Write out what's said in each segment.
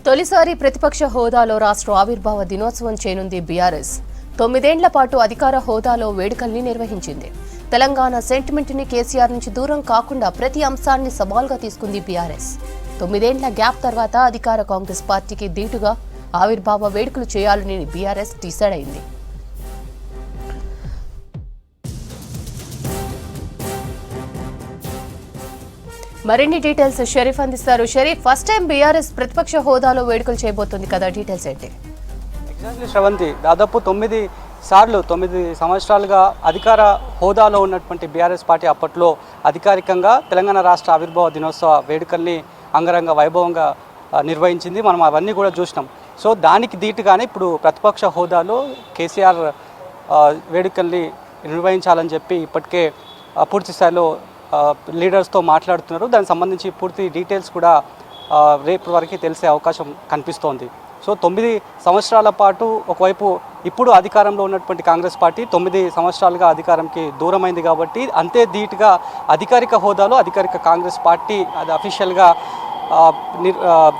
తొలిసారి ప్రతిపక్ష హోదాలో రాష్ట్ర ఆవిర్భావ దినోత్సవం చేయనుంది బీఆర్ఎస్. 9 ఏళ్ల పాటు అధికార హోదాలో వేడుకల్ని నిర్వహించింది. తెలంగాణ సెంటిమెంట్ ని కేసీఆర్ నుంచి దూరం కాకుండా ప్రతి అంశాన్ని సవాల్గా తీసుకుంది బీఆర్ఎస్. 9 ఏళ్ల గ్యాప్ తర్వాత అధికార కాంగ్రెస్ పార్టీకి దీటుగా ఆవిర్భావ వేడుకలు చేయాలని బీఆర్ఎస్ డిసైడ్ అయింది. మరిన్ని డీటెయిల్స్ షరీఫ్ అందిస్తారు. షరీఫ్, ఫస్ట్ టైం బీఆర్ఎస్ ప్రతిపక్ష హోదాలో వేడుకలు చేయబోతోంది కదా, డీటెయిల్స్ ఏంటి? ఎగ్జాక్ట్లీ శ్రవంతి, దాదాపు 9 సంవత్సరాలుగా అధికార హోదాలో ఉన్నటువంటి బీఆర్ఎస్ పార్టీ అప్పట్లో అధికారికంగా తెలంగాణ రాష్ట్ర ఆవిర్భావ దినోత్సవ వేడుకల్ని అంగరంగ వైభవంగా నిర్వహించింది. మనం అవన్నీ కూడా చూసినాం. సో దానికి దీటుగానే ఇప్పుడు ప్రతిపక్ష హోదాలో కేసీఆర్ వేడుకల్ని నిర్వహించాలని చెప్పి ఇప్పటికే పూర్తి స్థాయిలో లీడర్స్తో మాట్లాడుతున్నారు. దానికి సంబంధించి పూర్తి డీటెయిల్స్ కూడా రేపు వరకు తెలిసే అవకాశం కనిపిస్తోంది. సో 9 సంవత్సరాల పాటు ఒకవైపు ఇప్పుడు అధికారంలో ఉన్నటువంటి కాంగ్రెస్ పార్టీ 9 సంవత్సరాలుగా అధికారంకి దూరమైంది కాబట్టి అంతే ధీటుగా అధికారిక హోదాలో అధికారిక కాంగ్రెస్ పార్టీ అది అఫీషియల్గా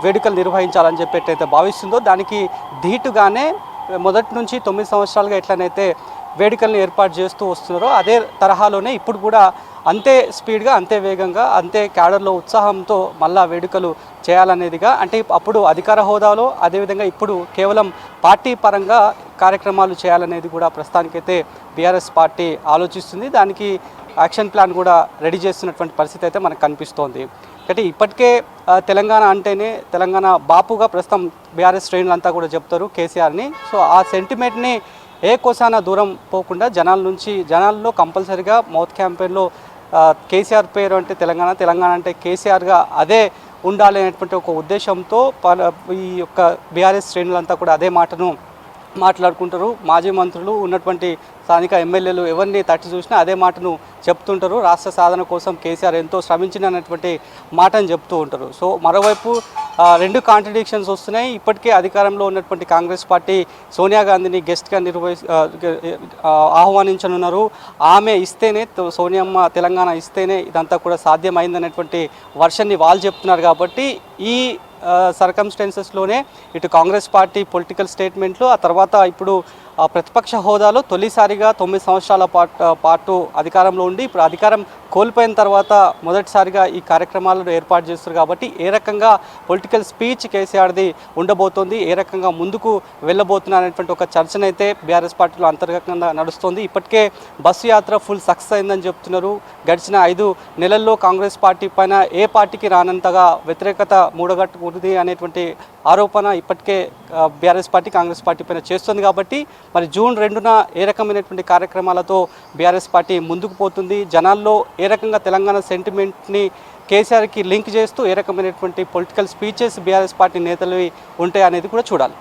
వేడుకలు నిర్వహించాలని చెప్పేటైతే భావిస్తుందో దానికి ధీటుగానే మొదటి నుంచి 9 సంవత్సరాలుగా ఎట్లనైతే వేడుకలను ఏర్పాటు చేస్తూ వస్తున్నారో అదే తరహాలోనే ఇప్పుడు కూడా అంతే స్పీడ్గా, అంతే వేగంగా, అంతే క్యాడర్లో ఉత్సాహంతో మళ్ళా వేడుకలు చేయాలనేదిగా, అంటే అప్పుడు అధికార హోదాలో అదేవిధంగా ఇప్పుడు కేవలం పార్టీ పరంగా కార్యక్రమాలు చేయాలనేది కూడా ప్రస్తుతానికైతే బీఆర్ఎస్ పార్టీ ఆలోచిస్తుంది. దానికి యాక్షన్ ప్లాన్ కూడా రెడీ చేస్తున్నటువంటి పరిస్థితి అయితే మనకు కనిపిస్తోంది. అంటే ఇప్పటికే తెలంగాణ అంటేనే తెలంగాణ బాపుగా ప్రస్తుతం బీఆర్ఎస్ శ్రేణులంతా కూడా చెప్తారు కేసీఆర్ని. సో ఆ సెంటిమెంట్ని ఏ కోసాన దూరం పోకుండా జనాల్లో కంపల్సరీగా మౌత్ క్యాంపెయిన్లో కేసీఆర్ పేరు అంటే తెలంగాణ అంటే కేసీఆర్గా అదే ఉండాలి అనేటువంటి ఒక ఉద్దేశంతో ఈ యొక్క బీఆర్ఎస్ శ్రేణులంతా కూడా అదే మాటను మాట్లాడుకుంటారు. మాజీ మంత్రులు ఉన్నటువంటి స్థానిక ఎమ్మెల్యేలు ఎవరిని తట్టి చూసినా అదే మాటను చెప్తుంటారు. రాష్ట్ర సాధన కోసం కేసీఆర్ ఎంతో శ్రమించినటువంటి మాటను చెప్తూ ఉంటారు. సో మరోవైపు 2 కాంట్రడిక్షన్స్ వస్తున్నాయి. ఇప్పటికే అధికారంలో ఉన్నటువంటి కాంగ్రెస్ పార్టీ సోనియా గాంధీని గెస్ట్గా ఆహ్వానించనున్నారు. ఆమె ఇస్తేనే, సోనియమ్మ తెలంగాణ ఇస్తేనే ఇదంతా కూడా సాధ్యమైందనేటువంటి వర్షన్ని వాళ్ళు చెప్తున్నారు. కాబట్టి ఈ సర్కమ్స్టెన్సెస్లోనే ఇటు కాంగ్రెస్ పార్టీ పొలిటికల్ స్టేట్మెంట్లు, ఆ తర్వాత ఇప్పుడు ప్రతిపక్ష హోదాలో తొలిసారిగా 9 సంవత్సరాల పాటు అధికారంలో ఉండి ఇప్పుడు అధికారం కోల్పోయిన తర్వాత మొదటిసారిగా ఈ కార్యక్రమాలను ఏర్పాటు చేస్తారు. కాబట్టి ఏ రకంగా పొలిటికల్ స్పీచ్ కేసీఆర్ది ఉండబోతోంది, ఏ రకంగా ముందుకు వెళ్ళబోతున్నారనేటువంటి ఒక చర్చనైతే బీఆర్ఎస్ పార్టీలో అంతర్గతంగా నడుస్తోంది. ఇప్పటికే బస్సు యాత్ర ఫుల్ సక్సెస్ అయిందని చెప్తున్నారు. గడిచిన 5 నెలల్లో కాంగ్రెస్ పార్టీ పైన ఏ పార్టీకి రానంతగా వ్యతిరేకత మూడగట్టుకుంది అనేటువంటి ఆరోపణ ఇప్పటికే బీఆర్ఎస్ పార్టీ కాంగ్రెస్ పార్టీ పైన చేస్తుంది. కాబట్టి మరి జూన్ 2న ఏ రకమైనటువంటి కార్యక్రమాలతో బీఆర్ఎస్ పార్టీ ముందుకు పోతుంది, జనాల్లో ఏ రకంగా తెలంగాణ సెంటిమెంట్ని కేసీఆర్కి లింక్ చేస్తూ ఏ రకమైనటువంటి పొలిటికల్ స్పీచెస్ బీఆర్ఎస్ పార్టీ నేతలు ఉంటాయి అనేది కూడా చూడాలి.